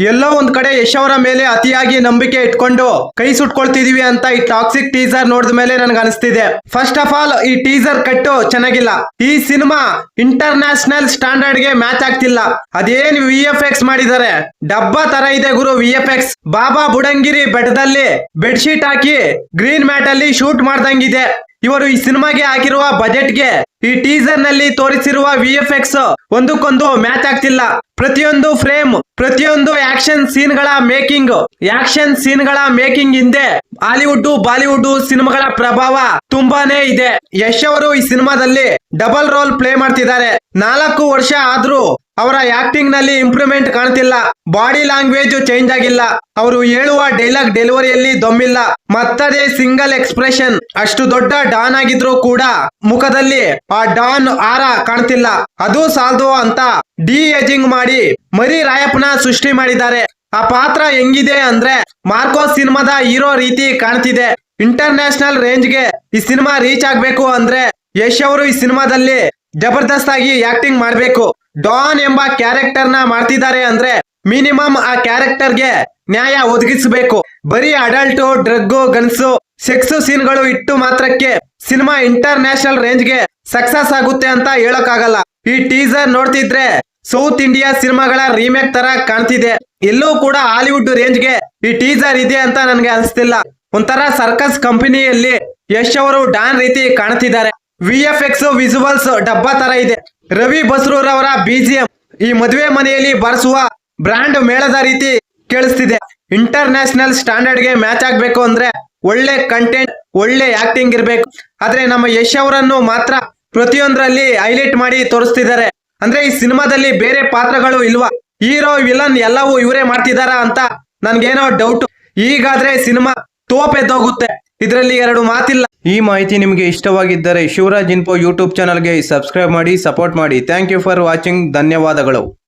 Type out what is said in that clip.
ಎಲ್ಲೋ ಒಂದ್ ಕಡೆ ಯಶ್ ಅವರ ಮೇಲೆ ಅತಿಯಾಗಿ ನಂಬಿಕೆ ಇಟ್ಕೊಂಡು ಕೈ ಸುಟ್ಕೊಳ್ತಿದೀವಿ ಅಂತ ಈ ಟಾಕ್ಸಿಕ್ ಟೀಸರ್ ನೋಡಿದ ಮೇಲೆ ನನ್ಗೆ ಅನಿಸ್ತಿದೆ. ಫಸ್ಟ್ ಆಫ್ ಆಲ್ ಈ ಟೀಸರ್ ಕಟ್ಟು ಚೆನ್ನಾಗಿಲ್ಲ. ಈ ಸಿನಿಮಾ ಇಂಟರ್ ನ್ಯಾಷನಲ್ ಸ್ಟ್ಯಾಂಡರ್ಡ್ ಗೆ ಮ್ಯಾಚ್ ಆಗ್ತಿಲ್ಲ. ಅದೇನ್ VFX ಮಾಡಿದ್ದಾರೆ, ಡಬ್ಬಾ ತರ ಇದೆ ಗುರು VFX. ಬಾಬಾ ಬುಡಂಗಿರಿ ಬೆಟ್ಟದಲ್ಲಿ ಬೆಡ್ಶೀಟ್ ಹಾಕಿ ಗ್ರೀನ್ ಮ್ಯಾಟ್ ಅಲ್ಲಿ ಶೂಟ್ ಮಾಡ್ದಂಗಿದೆ. ಇವರು ಈ ಸಿನಿಮಾಗೆ ಹಾಕಿರುವ ಬಜೆಟ್ಗೆ ಈ ಟೀಸರ್ ನಲ್ಲಿ ತೋರಿಸಿರುವ VFX ಒಂದಕ್ಕೊಂದು ಮ್ಯಾಚ್ ಆಗ್ತಿಲ್ಲ. ಪ್ರತಿಯೊಂದು ಫ್ರೇಮ್, ಪ್ರತಿಯೊಂದು ಆಕ್ಷನ್ ಸೀನ್ ಗಳ ಮೇಕಿಂಗ್ ಹಿಂದೆ ಹಾಲಿವುಡ್ ಬಾಲಿವುಡ್ ಸಿನಿಮಾಗಳ ಪ್ರಭಾವ ತುಂಬಾನೇ ಇದೆ. ಯಶ್ ಅವರು ಈ ಸಿನಿಮಾದಲ್ಲಿ ಡಬಲ್ ರೋಲ್ ಪ್ಲೇ ಮಾಡ್ತಿದ್ದಾರೆ. 4 ವರ್ಷ ಆದ್ರೂ ಅವರ ಆಕ್ಟಿಂಗ್ ನಲ್ಲಿ ಇಂಪ್ರೂವ್ಮೆಂಟ್ ಕಾಣ್ತಿಲ್ಲ. ಬಾಡಿ ಲ್ಯಾಂಗ್ವೇಜ್ ಚೇಂಜ್ ಆಗಿಲ್ಲ. ಅವರು ಹೇಳುವ ಡೈಲಾಗ್ ಡೆಲಿವರಿಯಲ್ಲಿ ದಮ್ಮಿಲ್ಲ. ಮತ್ತದೇ ಸಿಂಗಲ್ ಎಕ್ಸ್ಪ್ರೆಷನ್. ಅಷ್ಟು ದೊಡ್ಡ ಡಾನ್ ಆಗಿದ್ರು ಕೂಡ ಮುಖದಲ್ಲಿ ಆ ಡಾನ್ ಆರ ಕಾಣ್ತಿಲ್ಲ. ಅದು ಸಾಲದು ಅಂತ ಡಿ ಏಜಿಂಗ್ ಮಾಡಿ ಮರಿ ರಾಯಪ್ಪನ ಸೃಷ್ಟಿ ಮಾಡಿದ್ದಾರೆ. ಆ ಪಾತ್ರ ಹೆಂಗಿದೆ ಅಂದ್ರೆ ಮಾರ್ಕೋ ಸಿನಿಮಾದ ಹೀರೋ ರೀತಿ ಕಾಣ್ತಿದೆ. ಇಂಟರ್ ನ್ಯಾಷನಲ್ ರೇಂಜ್ಗೆ ಈ ಸಿನಿಮಾ ರೀಚ್ ಆಗ್ಬೇಕು ಅಂದ್ರೆ ಯಶ್ ಅವರು ಈ ಸಿನಿಮಾದಲ್ಲಿ ಜಬರ್ದಸ್ತ್ ಆಗಿ ಆಕ್ಟಿಂಗ್ ಮಾಡ್ಬೇಕು. ಡಾನ್ ಎಂಬ ಕ್ಯಾರೆಕ್ಟರ್ ನ ಮಾಡ್ತಿದ್ದಾರೆ ಅಂದ್ರೆ ಮಿನಿಮಮ್ ಆ ಕ್ಯಾರೆಕ್ಟರ್ ಗೆ ನ್ಯಾಯ ಒದಗಿಸಬೇಕು. ಬರೀ ಅಡಲ್ಟ್, ಡ್ರಗ್, ಗನ್ಸು, ಸೆಕ್ಸ್ ಸೀನ್ಗಳು ಇಟ್ಟು ಮಾತ್ರಕ್ಕೆ ಸಿನಿಮಾ ಇಂಟರ್ ನ್ಯಾಷನಲ್ ರೇಂಜ್ ಗೆ ಸಕ್ಸಸ್ ಆಗುತ್ತೆ ಅಂತ ಹೇಳಕ್ಕಾಗಲ್ಲ. ಈ ಟೀಸರ್ ನೋಡ್ತಿದ್ರೆ ಸೌತ್ ಇಂಡಿಯಾ ಸಿನಿಮಾಗಳ ರೀಮೇಕ್ ತರ ಕಾಣ್ತಿದೆ. ಎಲ್ಲೂ ಕೂಡ ಹಾಲಿವುಡ್ ರೇಂಜ್ ಗೆ ಈ ಟೀಸರ್ ಇದೆ ಅಂತ ನನ್ಗೆ ಅನಿಸ್ತಿಲ್ಲ. ಒಂಥರ ಸರ್ಕಸ್ ಕಂಪನಿಯಲ್ಲಿ ಯಶ್ ಅವರು ಡಾನ್ ರೀತಿ ಕಾಣ್ತಿದ್ದಾರೆ. VFX ವಿಜುವಲ್ಸ್ ಡಬ್ಬಾ ತರ ಇದೆ. ರವಿ ಬಸ್ರೂರ್ ಅವರ BGM ಈ ಮದುವೆ ಮನೆಯಲ್ಲಿ ಬಾರಿಸುವ ಬ್ರಾಂಡ್ ಮೇಳದ ರೀತಿ ಕೇಳಿಸ್ತಿದೆ. ಇಂಟರ್ ನ್ಯಾಷನಲ್ ಸ್ಟ್ಯಾಂಡರ್ಡ್ ಗೆ ಮ್ಯಾಚ್ ಆಗ್ಬೇಕು ಅಂದ್ರೆ ಒಳ್ಳೆ ಕಂಟೆಂಟ್, ಒಳ್ಳೆ ಆಕ್ಟಿಂಗ್ ಇರ್ಬೇಕು. ಆದ್ರೆ ನಮ್ಮ ಯಶ್ ಅವರನ್ನು ಮಾತ್ರ ಪ್ರತಿಯೊಂದರಲ್ಲಿ ಹೈಲೈಟ್ ಮಾಡಿ ತೋರಿಸ್ತಿದ್ದಾರೆ. ಅಂದ್ರೆ ಈ ಸಿನಿಮಾದಲ್ಲಿ ಬೇರೆ ಪಾತ್ರಗಳು ಇಲ್ವಾ? ಹೀರೋ ವಿಲನ್ ಎಲ್ಲವೂ ಇವರೇ ಮಾಡ್ತಿದಾರ ಅಂತ ನನ್ಗೇನೋ ಡೌಟ್. ಈಗಾದ್ರೆ ಸಿನಿಮಾ ತೋಪ್ ಎದ್ದೋಗುತ್ತೆ. ಇದರಲ್ಲಿ ಎರಡು ಮಾತಿಲ್ಲ. ಈ ಮಾಹಿತಿ ನಿಮಗೆ ಇಷ್ಟವಾಗಿದ್ದರೆ ಶಿವರಾಜ್ ಇನ್ಫೋ ಯೂಟ್ಯೂಬ್ ಚಾನಲ್ಗೆ ಸಬ್ಸ್ಕ್ರೈಬ್ ಮಾಡಿ, ಸಪೋರ್ಟ್ ಮಾಡಿ. Thank you for watching. ಧನ್ಯವಾದಗಳು.